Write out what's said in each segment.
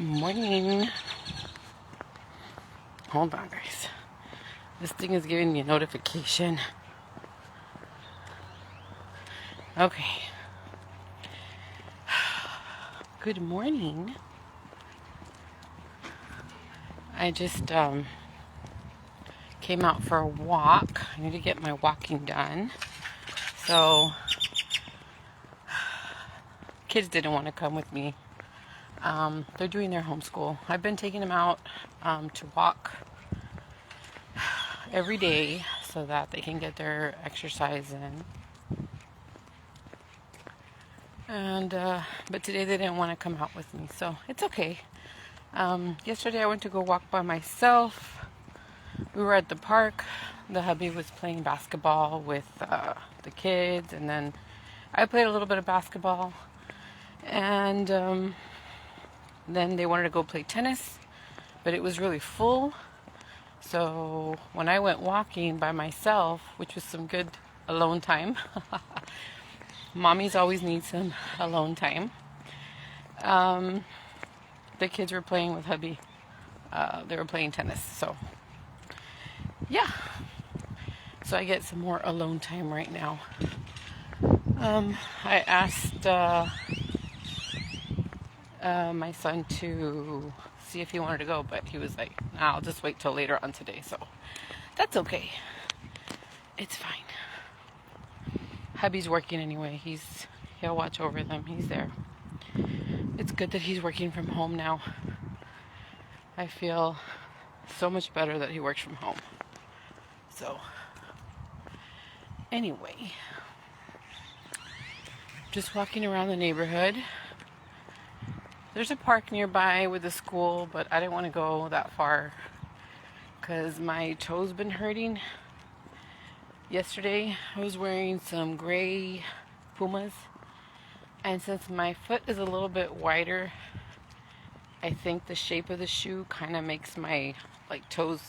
Morning. Hold on, guys. This thing is giving me a notification. Okay. Good morning. I just came out for a walk. I need to get my walking done. So, kids didn't want to come with me. They're doing their homeschool. I've been taking them out to walk every day so that they can get their exercise in. And but today they didn't want to come out with me, so it's okay. Yesterday I went to go walk by myself. We were at the park. The hubby was playing basketball with the kids, and then I played a little bit of basketball. And then they wanted to go play tennis, but it was really full. So when I went walking by myself, which was some good alone time, mommies always need some alone time. The kids were playing with hubby. They were playing tennis, so yeah. So I get some more alone time right now. I asked my son to see if he wanted to go, but he was like, nah, I'll just wait till later on today, so that's okay. It's fine. Hubby's working anyway. He'll watch over them. He's there. It's good that he's working from home now. I feel so much better that he works from home. So, anyway, just walking around the neighborhood. There's a park nearby with a school, but I didn't want to go that far because my toes been hurting. Yesterday, I was wearing some gray Pumas, and since my foot is a little bit wider, I think the shape of the shoe kind of makes my toes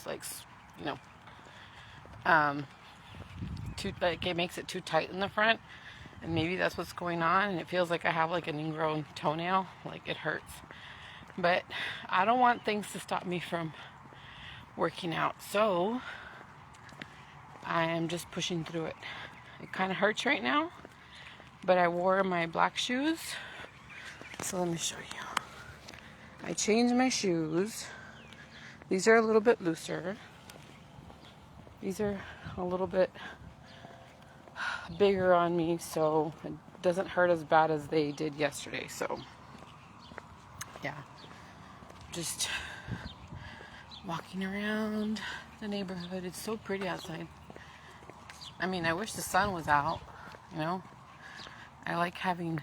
it makes it too tight in the front, and maybe that's what's going on, and it feels like I have like an ingrown toenail, like it hurts. But I don't want things to stop me from working out, so I am just pushing through it. It kind of hurts right now, but I wore my black shoes, so let me show you. I changed my shoes. These are a little bit looser. These are a little bit bigger on me, so it doesn't hurt as bad as they did yesterday. So, yeah. Just walking around the neighborhood. It's so pretty outside. I mean, I wish the sun was out, you know. I like having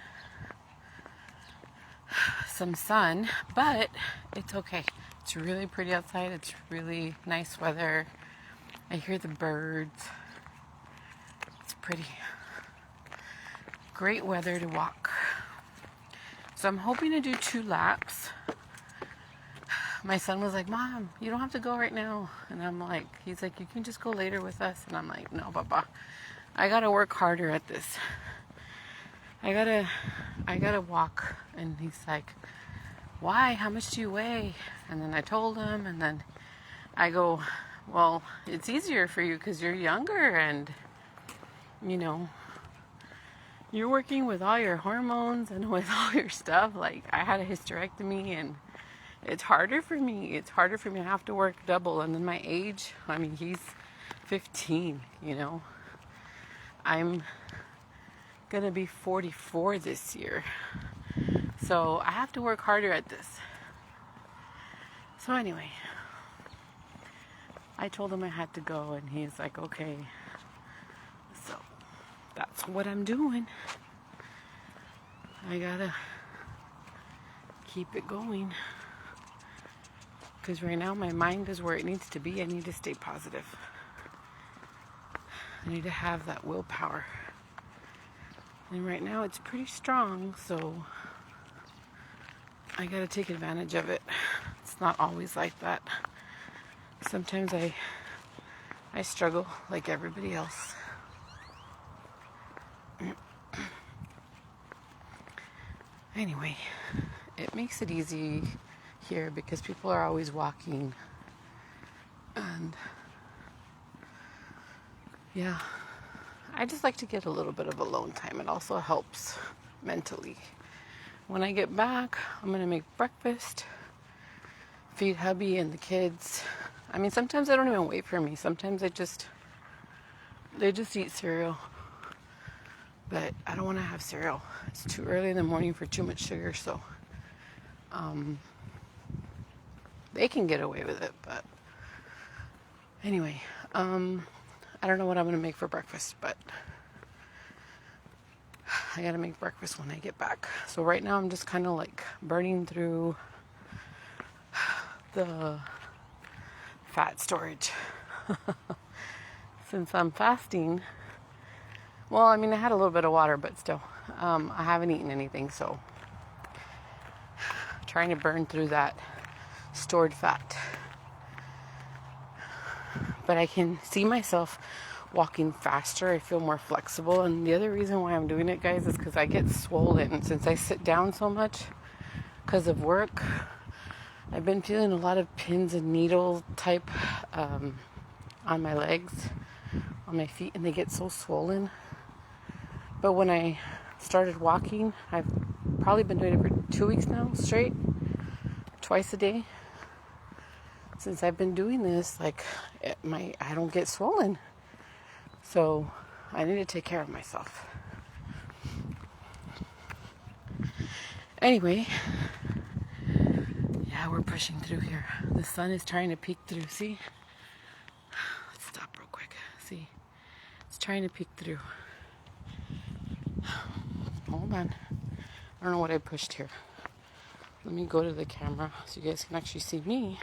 some sun, but it's okay. It's really pretty outside. It's really nice weather. I hear the birds. It's pretty. Great weather to walk. So I'm hoping to do 2 laps. My son was like, Mom, you don't have to go right now. And I'm like, he's like, you can just go later with us. And I'm like, no, Papa. I gotta work harder at this. I gotta walk. And he's like, why? How much do you weigh? And then I told him, and then I go, well, it's easier for you because you're younger and, you know, you're working with all your hormones and with all your stuff. Like, I had a hysterectomy, and it's harder for me. It's harder for me to have to work double. And then my age, I mean, he's 15, you know. I'm gonna be 44 this year. So I have to work harder at this. So anyway, I told him I had to go, and he's like, okay. So that's what I'm doing. I gotta keep it going. Because right now my mind is where it needs to be. I need to stay positive. I need to have that willpower. And right now it's pretty strong, so I gotta take advantage of it. It's not always like that. Sometimes I struggle like everybody else. Anyway, it makes it easy here because people are always walking. And yeah, I just like to get a little bit of alone time. It also helps mentally. When I get back, I'm going to make breakfast, feed hubby and the kids. I mean, sometimes they don't even wait for me. Sometimes they just eat cereal. But I don't want to have cereal. It's too early in the morning for too much sugar, so they can get away with it. But anyway, I don't know what I'm going to make for breakfast, but I got to make breakfast when I get back. So right now I'm just kind of like burning through the fat storage. Since I'm fasting, well, I mean, I had a little bit of water, but still, I haven't eaten anything, so trying to burn through that stored fat. But I can see myself walking faster. I feel more flexible, and the other reason why I'm doing it, guys, is because I get swollen since I sit down so much because of work. I've been feeling a lot of pins and needle type on my legs, on my feet, and they get so swollen. But when I started walking, I've probably been doing it for 2 weeks now straight, twice a day. Since I've been doing this, like I don't get swollen. So I need to take care of myself. Anyway, yeah, we're pushing through here. The sun is trying to peek through. See? Let's stop real quick. See? It's trying to peek through. Hold on. I don't know what I pushed here. Let me go to the camera so you guys can actually see me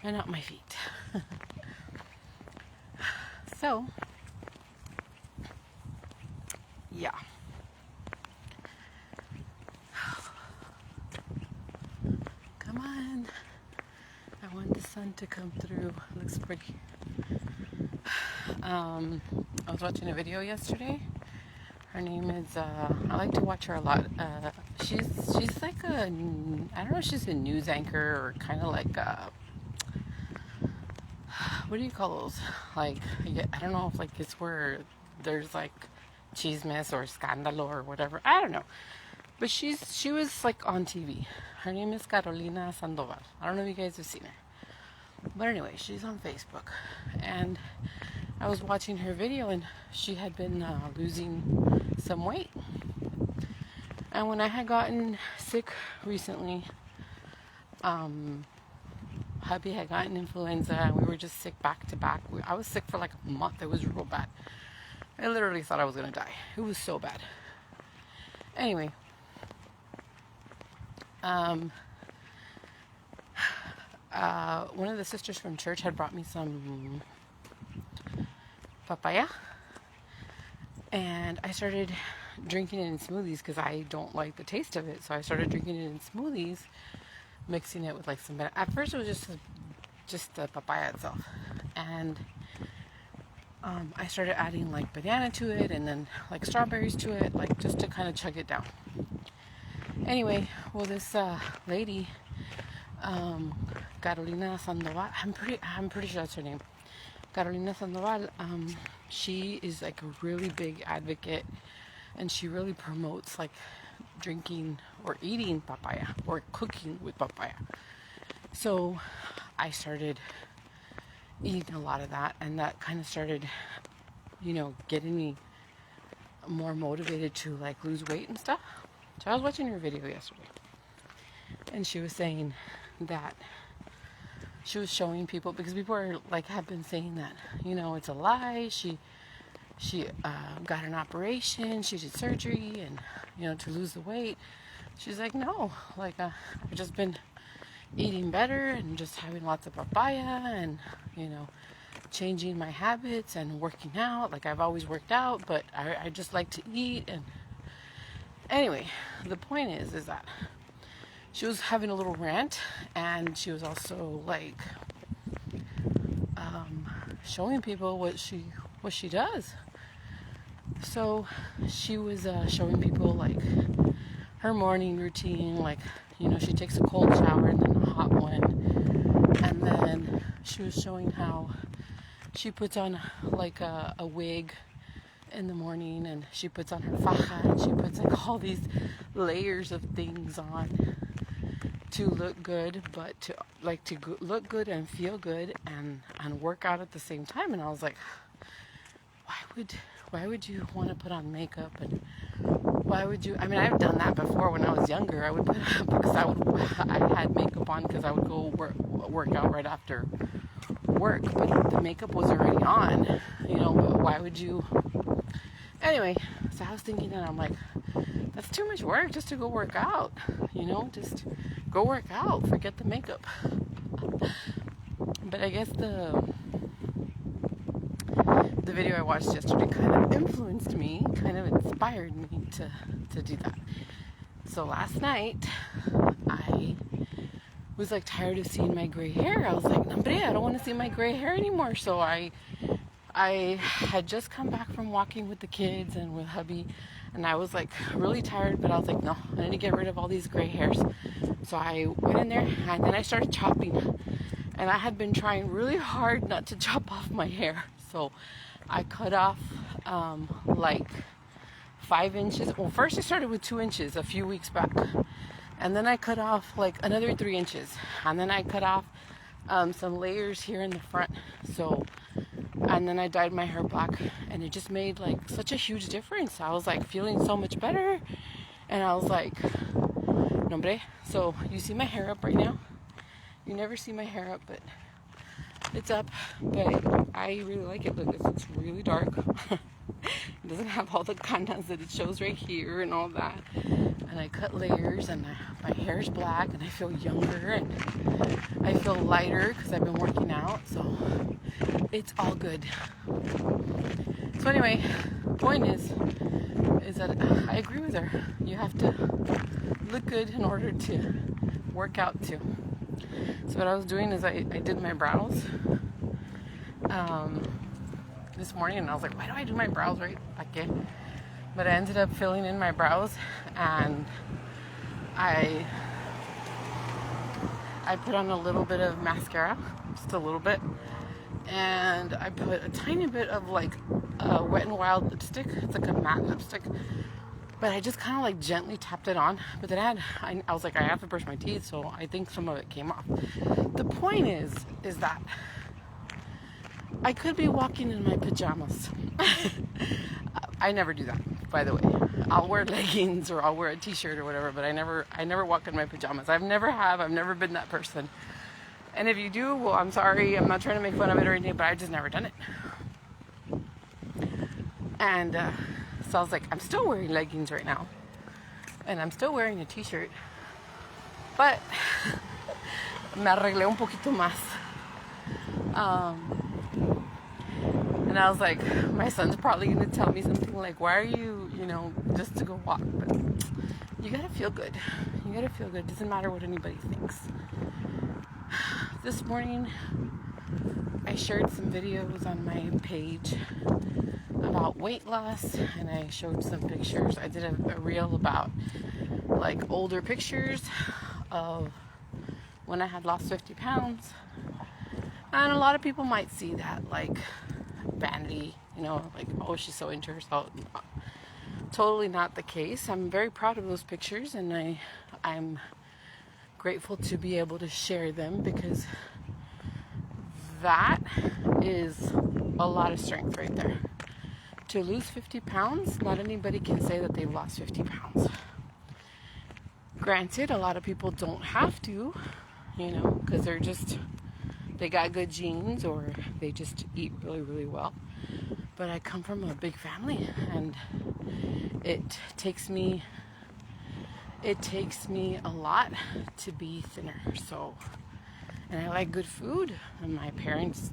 and not my feet. So, yeah. Come on. I want the sun to come through. It looks pretty. I was watching a video yesterday. Her name is, I like to watch her a lot. She's like I don't know if she's a news anchor or kind of like what do you call those? Like, I don't know if like it's where there's like chismes or scandalo or whatever. I don't know. But she was like on TV. Her name is Carolina Sandoval. I don't know if you guys have seen her. But anyway, she's on Facebook. And I was watching her video and she had been losing some weight. And when I had gotten sick recently, hubby had gotten influenza and we were just sick back to back. I was sick for like a month. It was real bad. I literally thought I was going to die. It was so bad. Anyway, one of the sisters from church had brought me some papaya, and I started drinking it in smoothies because I don't like the taste of it. So I started drinking it in smoothies, mixing it with like some. At first, it was just the papaya itself, and I started adding like banana to it, and then like strawberries to it, like just to kind of chug it down. Anyway, well, this lady, Carolina Sandoval, I'm pretty sure that's her name. Carolina Sandoval, she is like a really big advocate, and she really promotes like drinking or eating papaya or cooking with papaya. So I started eating a lot of that, and that kind of started, getting me more motivated to like lose weight and stuff. So I was watching her video yesterday, and she was saying that she was showing people, because people are like have been saying that it's a lie. She got an operation, she did surgery, and to lose the weight. She's like, no, like I've just been eating better and just having lots of papaya and changing my habits and working out. Like I've always worked out, but I just like to eat. And anyway, the point is that she was having a little rant, and she was also like showing people what she does. So she was showing people like her morning routine, like she takes a cold shower and then a hot she was showing how she puts on like a wig in the morning, and she puts on her faja, and she puts like all these layers of things on to look good, but to look good and feel good and work out at the same time. And I was like, why would you want to put on makeup, and why would you? I mean, I've done that before when I was younger. I would put because I had makeup on because I would go work out right after work, but the makeup was already on, but why would you? Anyway, so I was thinking, and I'm like, that's too much work just to go work out, just go work out, forget the makeup. But I guess the video I watched yesterday kind of influenced me, kind of inspired me to do that. So last night, I was like tired of seeing my gray hair. I was like, no, I don't want to see my gray hair anymore. So I had just come back from walking with the kids and with hubby, and I was like really tired, but I was like, no, I need to get rid of all these gray hairs. So I went in there, and then I started chopping, and I had been trying really hard not to chop off my hair. So I cut off like 5 inches. Well, first I started with 2 inches a few weeks back, and then I cut off like another 3 inches, and then I cut off some layers here in the front. And then I dyed my hair black, and it just made like such a huge difference. I was like feeling so much better, and I was like, nombre. So you see my hair up right now? You never see my hair up, but it's up. But I really like it. Look, it's really dark. It doesn't have all the canas that it shows right here and all that. And I cut layers, and my hair's black, and I feel younger, and I feel lighter because I've been working out. So it's all good. So anyway, point is that I agree with her. You have to look good in order to work out too. So what I was doing is I did my brows this morning, and I was like, why do I do my brows right? Okay. But I ended up filling in my brows, and I put on a little bit of mascara, just a little bit, and I put a tiny bit of like Wet n Wild lipstick. It's like a matte lipstick, but I just kind of like gently tapped it on. But then I was like, I have to brush my teeth, so I think some of it came off. The point is that I could be walking in my pajamas. I never do that, by the way. I'll wear leggings or I'll wear a t-shirt or whatever, but I never walk in my pajamas. I've never been that person. And if you do, well, I'm sorry. I'm not trying to make fun of it or anything, but I've just never done it. And so I was like, I'm still wearing leggings right now, and I'm still wearing a t-shirt, but me arreglé un poquito más. And I was like, my son's probably going to tell me something like, why are you, just to go walk? But you got to feel good. You got to feel good. It doesn't matter what anybody thinks. This morning, I shared some videos on my page about weight loss, and I showed some pictures. I did a reel about like older pictures of when I had lost 50 pounds. And a lot of people might see that like vanity, like, oh, she's so into herself. Totally not the case. I'm very proud of those pictures, and I'm grateful to be able to share them, because that is a lot of strength right there. To lose 50 pounds, not anybody can say that they've lost 50 pounds. Granted, a lot of people don't have to, because they got good genes, or they just eat really, really well. But I come from a big family, and it takes me a lot to be thinner. So, and I like good food, and my parents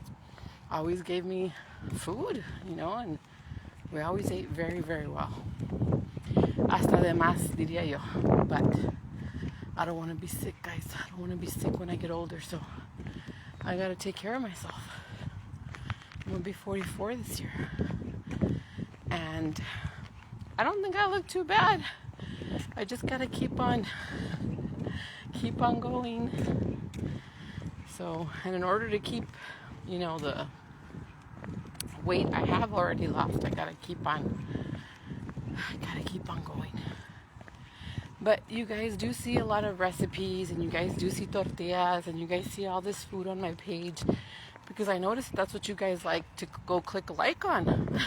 always gave me food, and we always ate very, very well. Hasta de más, diría yo. But I don't want to be sick, guys. I don't want to be sick when I get older, so I gotta take care of myself. I'm gonna be 44 this year, and I don't think I look too bad. I just gotta keep on going. So, and in order to keep, the weight I have already lost, I gotta keep on going. But you guys do see a lot of recipes, and you guys do see tortillas, and you guys see all this food on my page, because I noticed that's what you guys like to go click like on.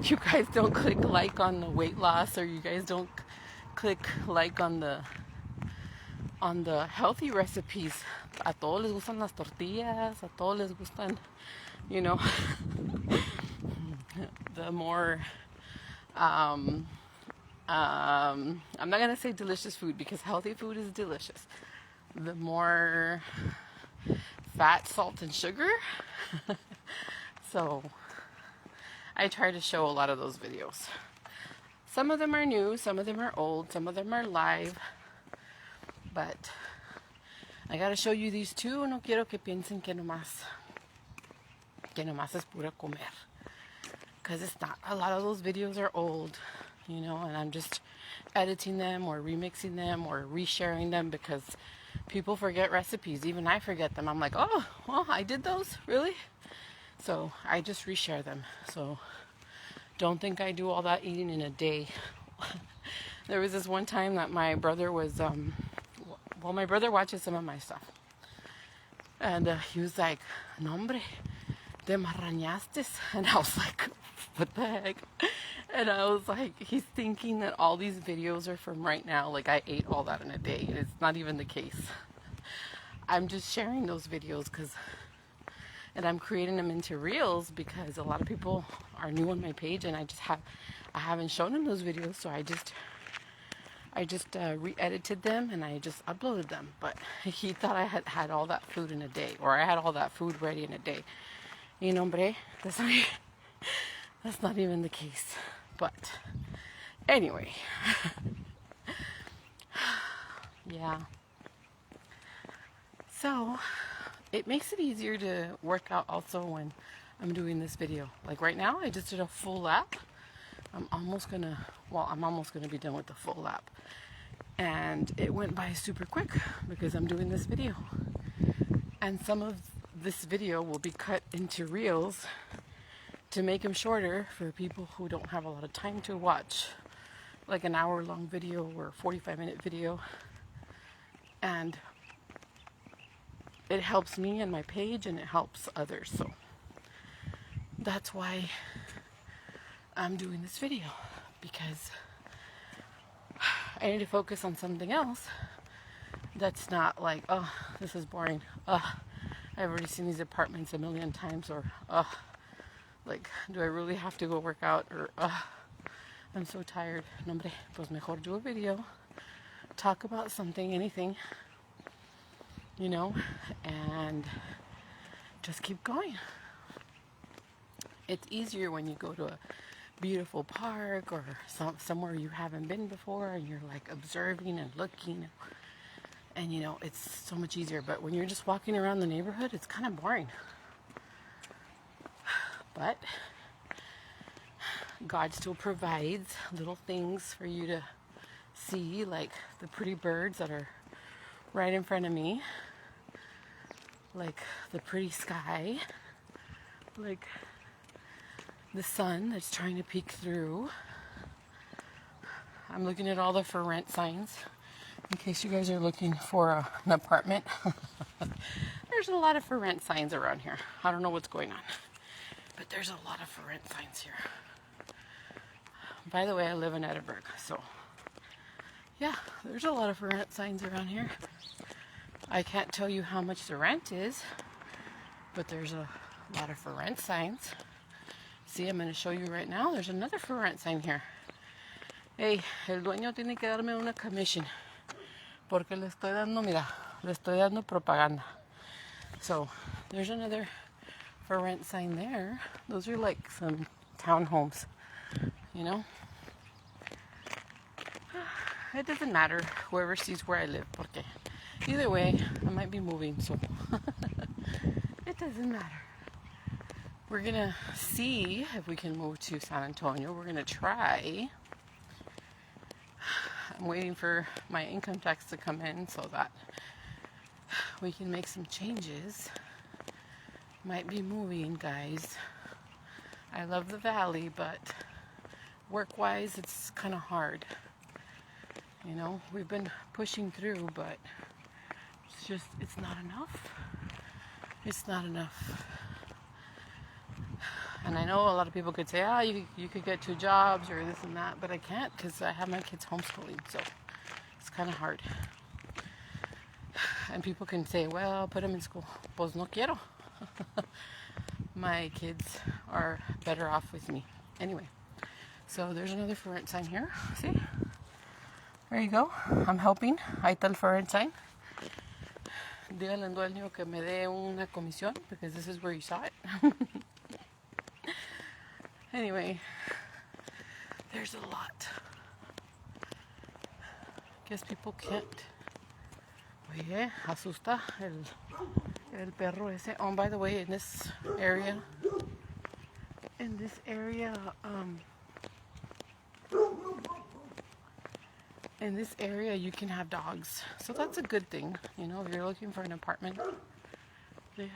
You guys don't click like on the weight loss, or you guys don't click like on the healthy recipes. A todos les gustan las tortillas, a todos les gustan, the more I'm not gonna say delicious food, because healthy food is delicious. The more fat, salt, and sugar. So I try to show a lot of those videos. Some of them are new, some of them are old, some of them are live. But I gotta show you these two. No quiero que piensen que nomás es pura comer. Because it's not. A lot of those videos are old, and I'm just editing them or remixing them or resharing them, because people forget recipes. Even I forget them. I'm like, oh, well, I did those? Really? So I just reshare them. So don't think I do all that eating in a day. There was this one time that my brother was, my brother watches some of my stuff. And he was like, no hombre, te marrañaste. And I was like, what the heck? And I was like, he's thinking that all these videos are from right now. Like I ate all that in a day. And it's not even the case. I'm just sharing those videos and I'm creating them into reels, because a lot of people are new on my page, and I haven't shown them those videos. So I just re-edited them and I just uploaded them. But he thought I had all that food in a day, or I had all that food ready in a day. Hombre, that's not even the case. But anyway, yeah. So it makes it easier to work out also when I'm doing this video. Like right now, I just did a full lap. I'm almost gonna be done with the full lap. And it went by super quick because I'm doing this video. And some of this video will be cut into reels to make them shorter for people who don't have a lot of time to watch like an hour-long video or a 45-minute video. And it helps me and my page, and it helps others. So that's why I'm doing this video, because I need to focus on something else that's not like, oh, this is boring. I've already seen these apartments a million times, or like, do I really have to go work out? Or I'm so tired. No, hombre, pues mejor do a video, talk about something, anything, and just keep going. It's easier when you go to a beautiful park or somewhere you haven't been before, and you're like observing and looking, and it's so much easier. But when you're just walking around the neighborhood, it's kind of boring. But God still provides little things for you to see, like the pretty birds that are right in front of me, like the pretty sky, like the sun that's trying to peek through. I'm looking at all the for rent signs in case you guys are looking for an apartment. There's a lot of for rent signs around here. I don't know what's going on, but there's a lot of for rent signs here. By the way, I live in Edinburgh, so yeah, there's a lot of for rent signs around here. I can't tell you how much the rent is, but there's a lot of for rent signs. See, I'm going to show you right now. There's another for rent sign here. Hey, el dueño tiene que darme una commission, porque le estoy dando propaganda. So there's another for rent sign there. Those are like some townhomes, It doesn't matter whoever sees where I live, porque either way, I might be moving, so it doesn't matter. We're gonna see if we can move to San Antonio. We're gonna try. I'm waiting for my income tax to come in so that we can make some changes. Might be moving, guys. I love the valley, but work-wise, it's kind of hard. You know, we've been pushing through, but it's not enough. It's not enough. And I know a lot of people could say, you could get 2 jobs or this and that, but I can't because I have my kids homeschooling, so it's kind of hard. And people can say, well, put them in school. Pues no quiero. My kids are better off with me. Anyway, so there's another for rent sign here. See? There you go. I'm helping. Ahí está el for rent sign. Dígale al dueño que me dé una comisión because this is where you saw it. Anyway, there's a lot. Guess people can't. Oye, asusta el perro ese. Oh, by the way, in this area, you can have dogs. So that's a good thing. You know, if you're looking for an apartment, they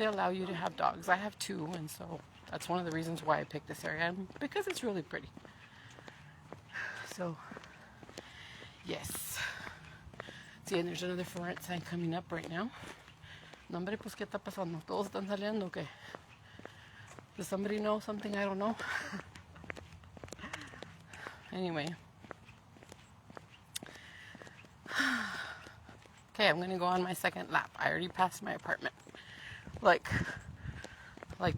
allow you to have dogs. I have 2, and so that's one of the reasons why I picked this area, because it's really pretty. So, yes. See, and there's another for rent sign coming up right now. No, hombre, pues, ¿qué está pasando? ¿Todos están saliendo o qué? Does somebody know something I don't know? Anyway. Okay, I'm gonna go on my second lap. I already passed my apartment. Like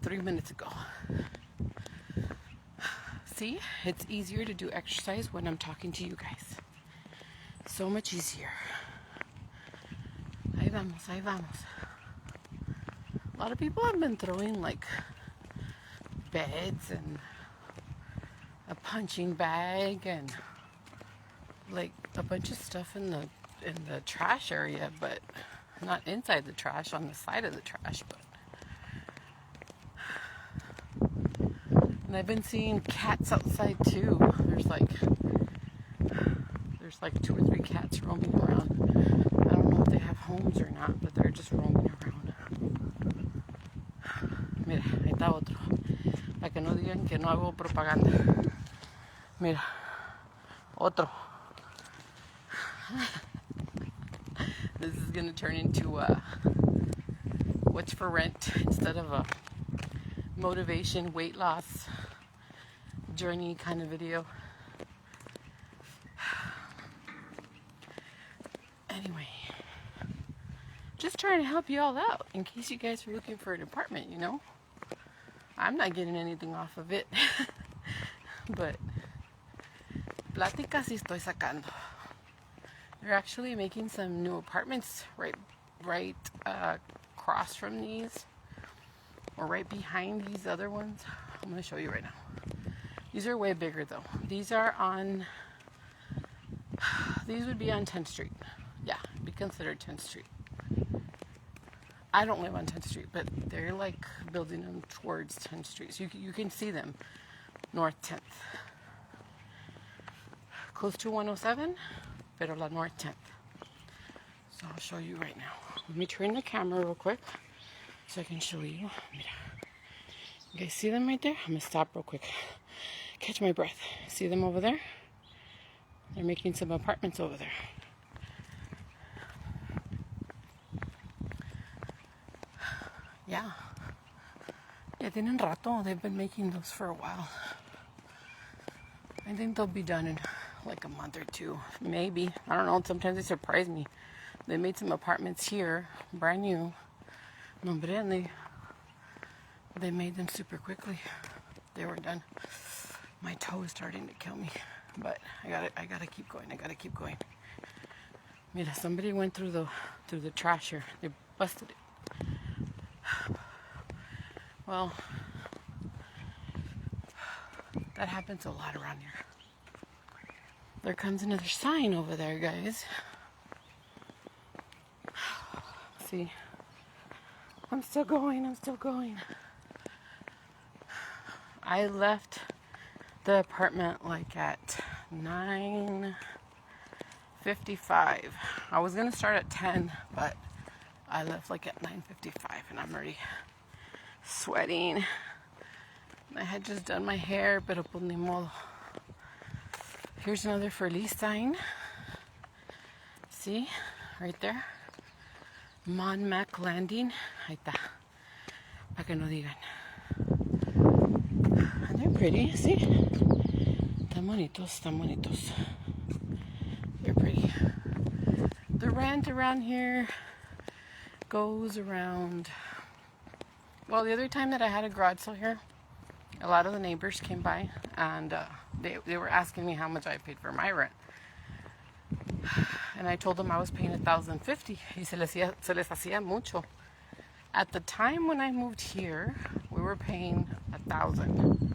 3 minutes ago. See, it's easier to do exercise when I'm talking to you guys. So much easier. Ahí vamos, ahí vamos. A lot of people have been throwing like beds and a punching bag and like a bunch of stuff in the trash area, but not inside the trash, on the side of the trash. But and I've been seeing cats outside too. There's like 2 or 3 cats roaming around. I don't know if they have homes or not, but they're just roaming around. Mira, ahí está otro. Para que no digan que no hago propaganda. Mira, otro. This is going to turn into a what's for rent instead of a motivation, weight loss journey kind of video. Anyway, just trying to help you all out in case you guys are looking for an apartment, you know. I'm not getting anything off of it, but plática sí estoy sacando. They're actually making some new apartments right across from these, or right behind these other ones. I'm going to show you right now. These are way bigger though. These would be on 10th Street. Yeah, be considered 10th Street. I don't live on 10th Street, but they're like building them towards 10th Street. So you can see them North 10th. Close to 107, pero la North 10th. So I'll show you right now. Let me turn the camera real quick so I can show you. Mira. You guys see them right there? I'm going to stop real quick. Catch my breath. See them over there? They're making some apartments over there. Yeah. Ya tienen rato. They've been making those for a while. I think they'll be done in like a month or 2. Maybe. I don't know. Sometimes they surprise me. They made some apartments here, brand new. No, but then they made them super quickly. They were done. My toe is starting to kill me. But I gotta keep going. Mira, somebody went through the trash here. They busted it. Well, that happens a lot around here. There comes another sign over there, guys. See, I'm still going. I left the apartment like at 9:55. I was gonna start at 10, but I left like at 9:55 and I'm already sweating. I had just done my hair, pero pues ni modo. Here's another Feliz sign. See? Right there. Mon Mac Landing. Ahí está. Para que no digan. And they're pretty, see? Tan bonitos, tan bonitos. They're pretty. The rent around here goes around... Well, the other time that I had a garage sale here, a lot of the neighbors came by and they were asking me how much I paid for my rent. And I told them I was paying $1,050. Y se les hacía mucho. At the time when I moved here, we were paying $1,000.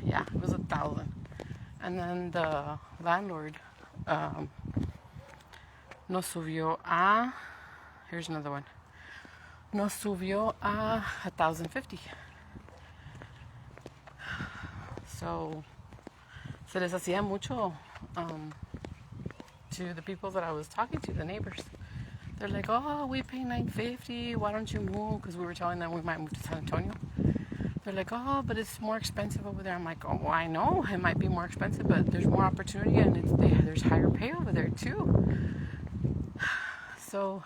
Yeah, it was $1,000. And then the landlord nos subió a... Here's another one. Nos subió a $1,050. So, se les hacía mucho to the people that I was talking to, the neighbors. They're like, oh, we pay $950. Why don't you move? Because we were telling them we might move to San Antonio. They're like, oh, but it's more expensive over there. I'm like, oh, well, I know it might be more expensive, but there's more opportunity and there's higher pay over there too. So,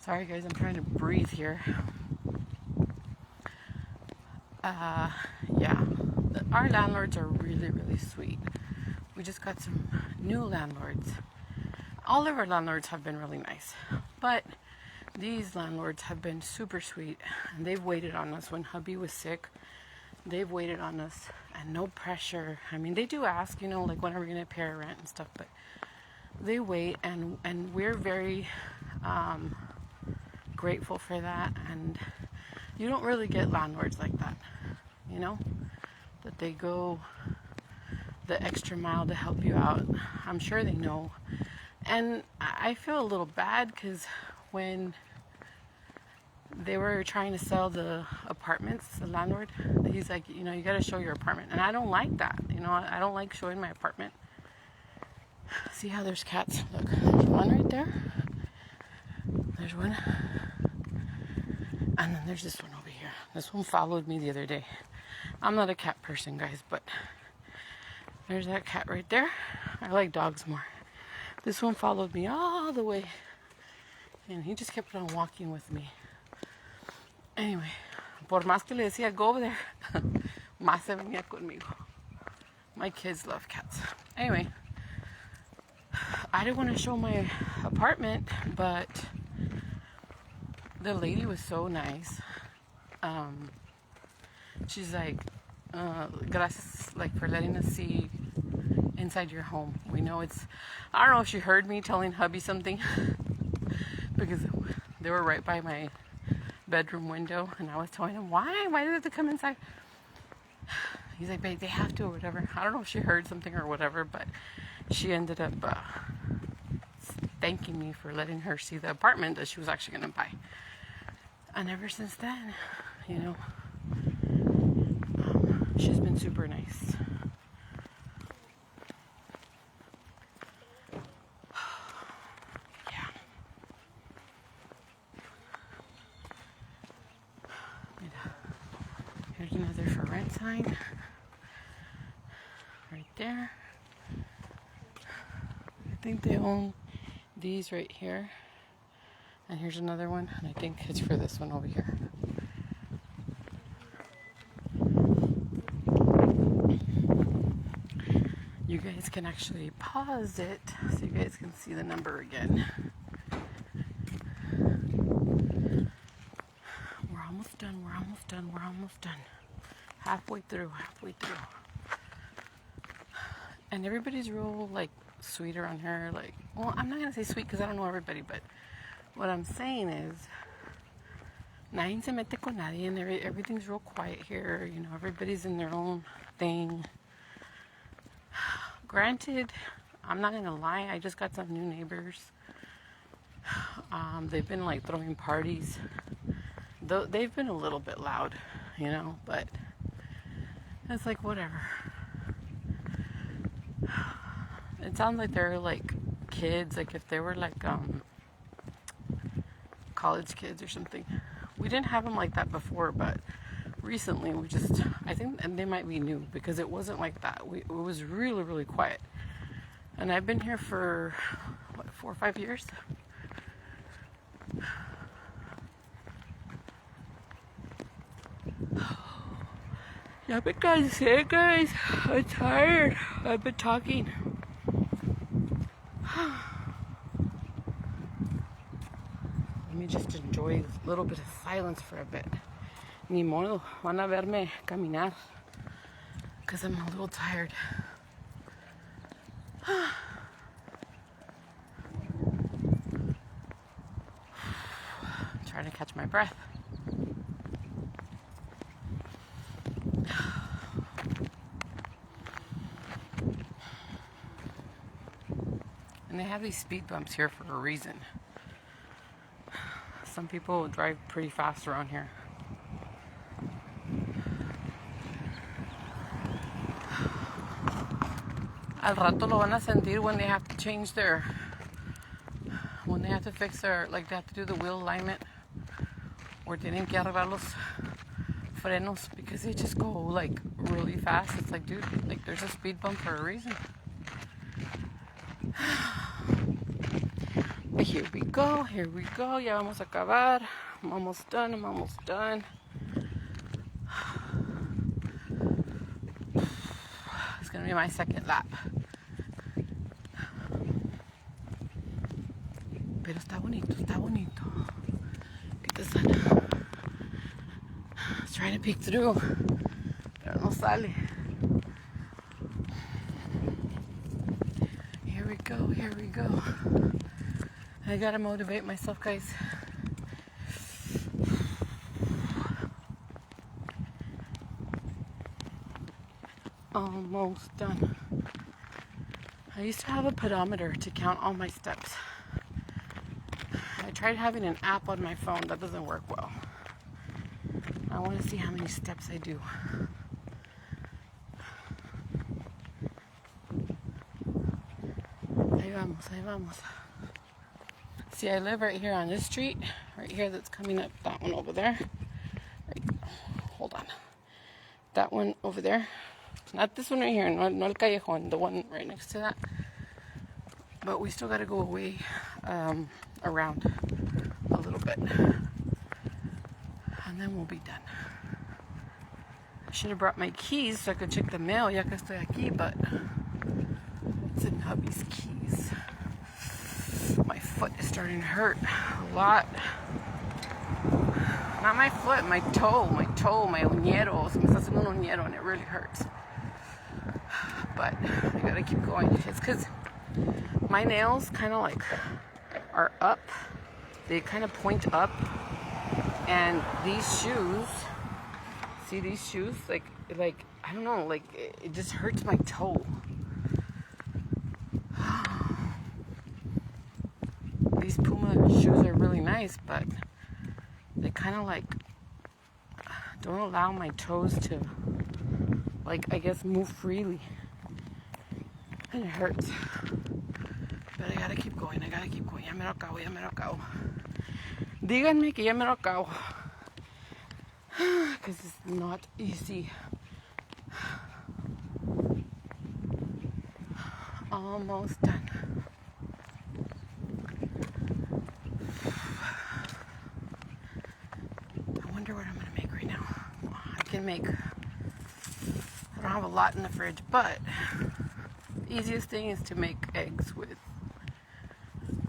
sorry guys, I'm trying to breathe here. Yeah, our landlords are really, really sweet. We just got some new landlords. All of our landlords have been really nice, but these landlords have been super sweet, and they've waited on us when hubby was sick. They've waited on us, and no pressure. I mean, they do ask, you know, like when are we gonna pay our rent and stuff, but they wait, and we're very grateful for that. And you don't really get landlords like that, you know, that they go the extra mile to help you out. I'm sure they know. And I feel a little bad because when they were trying to sell the apartments, the landlord, he's like, you know, you got to show your apartment. And I don't like that. You know, I don't like showing my apartment. See how there's cats? Look, there's one right there. There's one. And then there's this one over here. This one followed me the other day. I'm not a cat person, guys, but there's that cat right there. I like dogs more. This one followed me all the way. And he just kept on walking with me. Anyway, por más que le decía, go over there, más se venía conmigo. My kids love cats. Anyway, I didn't want to show my apartment, but the lady was so nice. She's like, gracias, like, for letting us see inside your home. We know it's, I don't know if she heard me telling hubby something because they were right by my bedroom window, and I was telling him, why do they have to come inside? He's like, babe, they have to or whatever. I don't know if she heard something or whatever, but she ended up thanking me for letting her see the apartment that she was actually going to buy. And ever since then, you know, she's been super nice. Yeah. Here's another for rent sign. Right there. I think they own these right here. And here's another one, and I think it's for this one over here. You guys can actually pause it so you guys can see the number again. We're almost done, we're almost done, we're almost done. Halfway through. And everybody's real, like, sweet around here. Like, well, I'm not going to say sweet because I don't know everybody, but what I'm saying is, nadie se mete con nadie, and everything's real quiet here. You know, everybody's in their own thing. Granted, I'm not gonna lie, I just got some new neighbors. They've been like throwing parties. They've been a little bit loud, you know, but it's like whatever. It sounds like they're like kids, like if they were like college kids or something. We didn't have them like that before, but recently we just, I think, and they might be new because it wasn't like that. It was really, really quiet. And I've been here for, what, 4 or 5 years? Ya me cansé, guys. I'm tired. I've been talking. Let me just enjoy a little bit of silence for a bit. Ni modo, van a verme caminar because I'm a little tired. Trying to catch my breath. And they have these speed bumps here for a reason. Some people drive pretty fast around here. Al rato lo van a sentir when they have to change their, when they have to fix their, like they have to do the wheel alignment, or tienen que arreglar los frenos because they just go like really fast. It's like, dude, like there's a speed bump for a reason. But here we go, ya vamos a acabar. I'm almost done. It's gonna be my second lap. Pero está bonito. Get the sun. I was trying to peek through, pero no sale. Here we go. I gotta motivate myself, guys. Almost done. I used to have a pedometer to count all my steps. I tried having an app on my phone. That doesn't work well. I want to see how many steps I do. Ahí vamos. See, I live right here on this street, right here that's coming up, that one over there. Right, hold on. That one over there. Not this one right here, no el callejón, the one right next to that. But we still got to go away around a little bit. And then we'll be done. I should have brought my keys so I could check the mail, ya que estoy aquí, but it's in hubby's keys. My foot is starting to hurt a lot. Not my foot, my toe, my uñero. Se me está haciendo un uñero and it really hurts. But I gotta keep going. It's because my nails kind of like are up. They kind of point up. And these shoes, see these shoes? Like I don't know, like it just hurts my toe. These Puma shoes are really nice, but they kind of like don't allow my toes to, like, I guess, move freely. And it hurts. But I gotta keep going. Ya me lo acabo. Díganme que ya me lo acabo. Because it's not easy. Almost done. I wonder what I'm going to make right now. I don't have a lot in the fridge, but the easiest thing is to make eggs with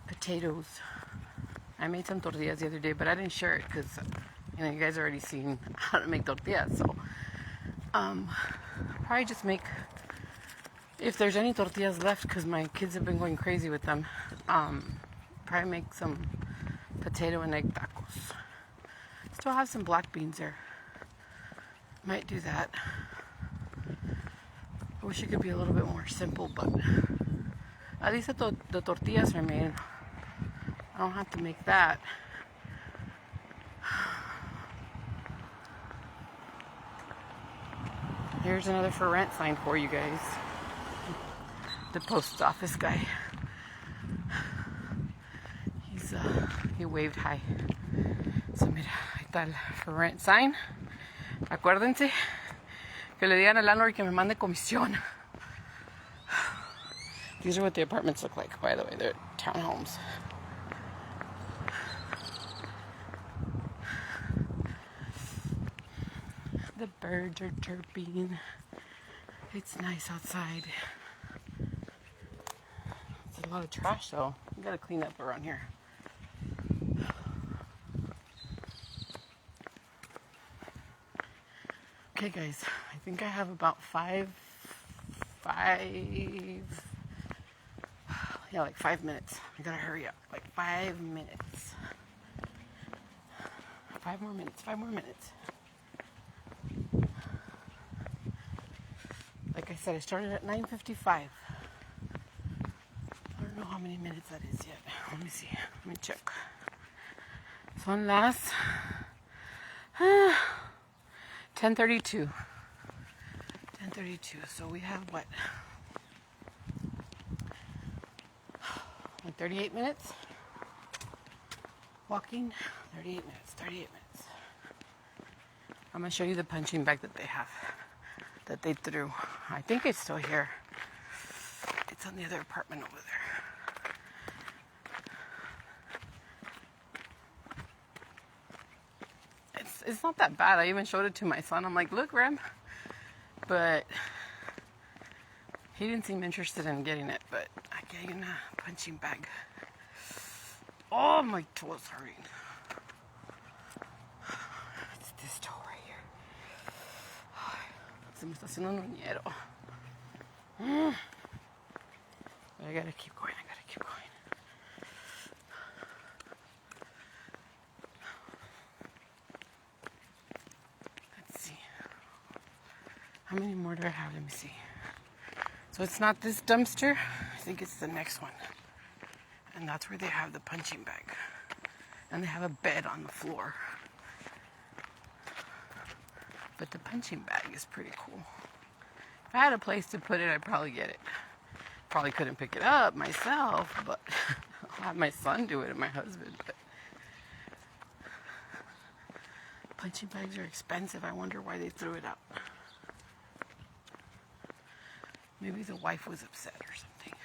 potatoes. I made some tortillas the other day, but I didn't share it because, you guys already seen how to make tortillas. So, probably just make, if there's any tortillas left, because my kids have been going crazy with them, probably make some potato and egg tacos. Still have some black beans there. Might do that. I wish it could be a little bit more simple, but at least the tortillas are made. I don't have to make that. Here's another for rent sign for you guys. the post office guy. He waved hi. So mira, ahí está el for rent sign. Acuérdense que le digan al landlord que me mande comisión. These are what the apartments look like, by the way. They're townhomes. The birds are chirping. It's nice outside. It's a lot of trash though. You gotta clean up around here. Okay guys, I think I have about like 5 minutes. I gotta hurry up. Like 5 minutes. 5 more minutes. Like I said, I started at 9:55. I don't know how many minutes that is yet. Let me see. Let me check. Son las 10:32. 10:32. So we have what? Like 38 minutes? Walking? 38 minutes. I'm going to show you the punching bag that they have. That they threw. I think it's still here. It's on the other apartment over there. It's not that bad. I even showed it to my son. I'm like, look, Rem. But he didn't seem interested in getting it. But I gave him a punching bag. Oh, my toes hurting. It's this toe right here. Se me está haciendo un uñero. But I gotta keep going. How many more do I have? Let me see. So it's not this dumpster. I think it's the next one. And that's where they have the punching bag. And they have a bed on the floor. But the punching bag is pretty cool. If I had a place to put it, I'd probably get it. Probably couldn't pick it up myself, but I'll have my son do it and my husband. But punching bags are expensive. I wonder why they threw it out. Maybe the wife was upset or something.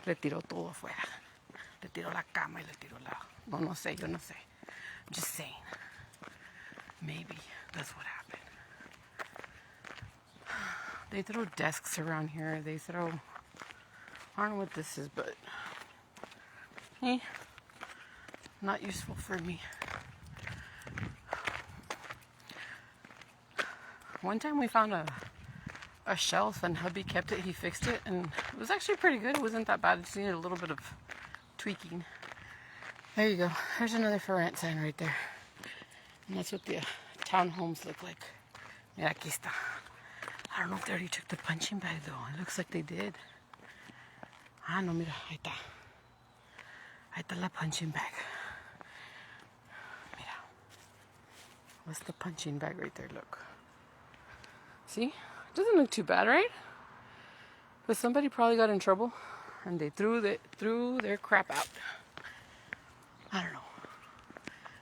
Le tiró todo afuera. Le tiró la cama y le tiró la... No sé, yo no sé. I'm just saying. Maybe that's what happened. They throw desks around here. They throw... I don't know what this is, but... not useful for me. One time we found a shelf and hubby kept it. He fixed it and it was actually pretty good. It wasn't that bad. It just needed a little bit of tweaking. There you go. There's another for rent sign right there. And that's what the townhomes look like. Mira, aquí está. I don't know if they already took the punching bag though. It looks like they did. Ah, no, mira, ahí está. Ahí está la punching bag. Mira. What's the punching bag right there? Look. See? Doesn't look too bad, right? But somebody probably got in trouble and they threw their crap out. I don't know.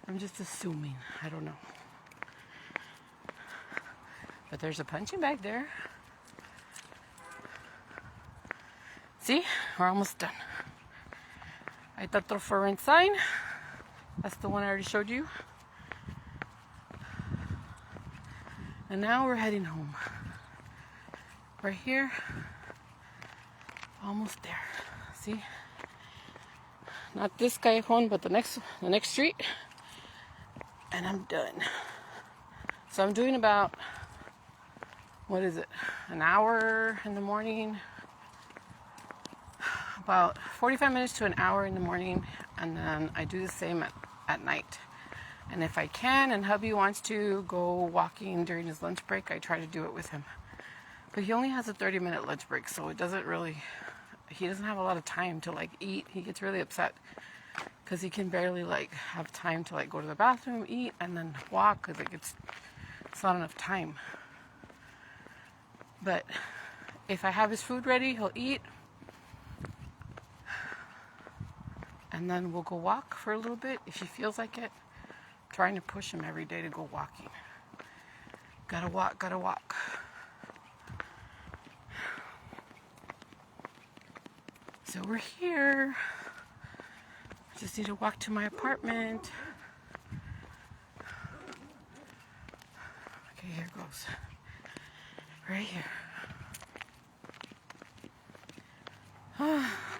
I'm just assuming. I don't know. But there's a punching bag there. See? We're almost done. Ahí está otro for rent sign. That's the one I already showed you. And now we're heading home. Right here. Almost there. See? Not this callejon, but the next street. And I'm done. So I'm doing about, what is it? An hour in the morning. About 45 minutes to an hour in the morning. And then I do the same at night. And if I can and hubby wants to go walking during his lunch break, I try to do it with him. But he only has a 30-minute lunch break, so it doesn't really, he doesn't have a lot of time to like eat. He gets really upset because he can barely like have time to like go to the bathroom, eat, and then walk because it's not enough time. But If I have his food ready, he'll eat. And then we'll go walk for a little bit if he feels like it. I'm trying to push him every day to go walking. Gotta walk, gotta walk. So we're here. I just need to walk to my apartment. Okay, here goes. Right here.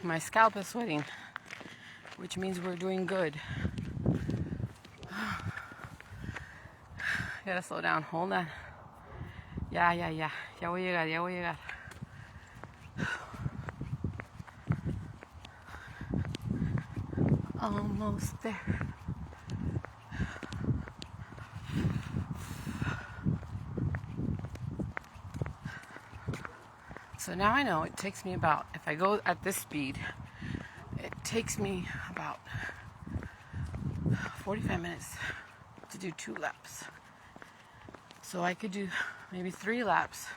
My scalp is sweating, which means we're doing good. Gotta slow down. Hold on. Ya. Ya voy a llegar, ya voy a llegar. Almost there. So now I know it takes me about, if I go at this speed, it takes me about 45 minutes to do 2 laps. So I could do maybe 3 laps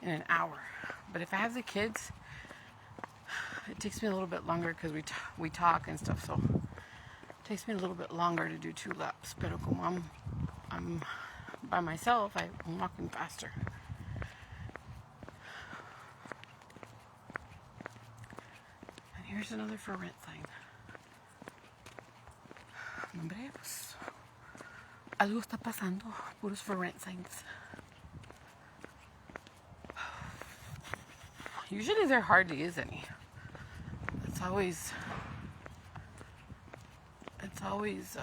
in an hour. But if I have the kids, it takes me a little bit longer because we talk and stuff. So it takes me a little bit longer to do 2 laps. Pero como I'm by myself, I'm walking faster. And here's another for rent sign. Hombre, pues algo está pasando. Puros for rent signs. Usually there hardly is any. It's always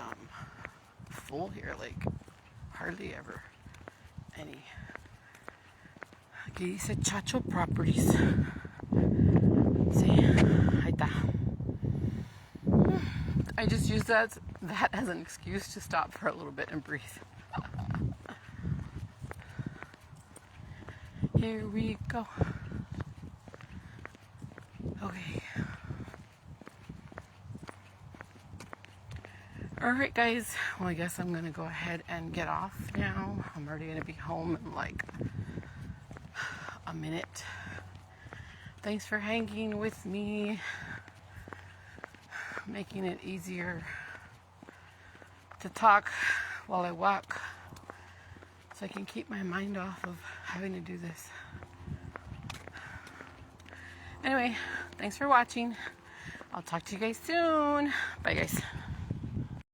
full here, like hardly ever any. Aquí dice Chacho Properties. Sí, ahí está. I just use that as an excuse to stop for a little bit and breathe. Here we go. Okay. Alright guys, well I guess I'm gonna go ahead and get off now. I'm already gonna be home in like a minute. Thanks for hanging with me, making it easier to talk while I walk so I can keep my mind off of having to do this. Anyway, thanks for watching. I'll talk to you guys soon. Bye guys.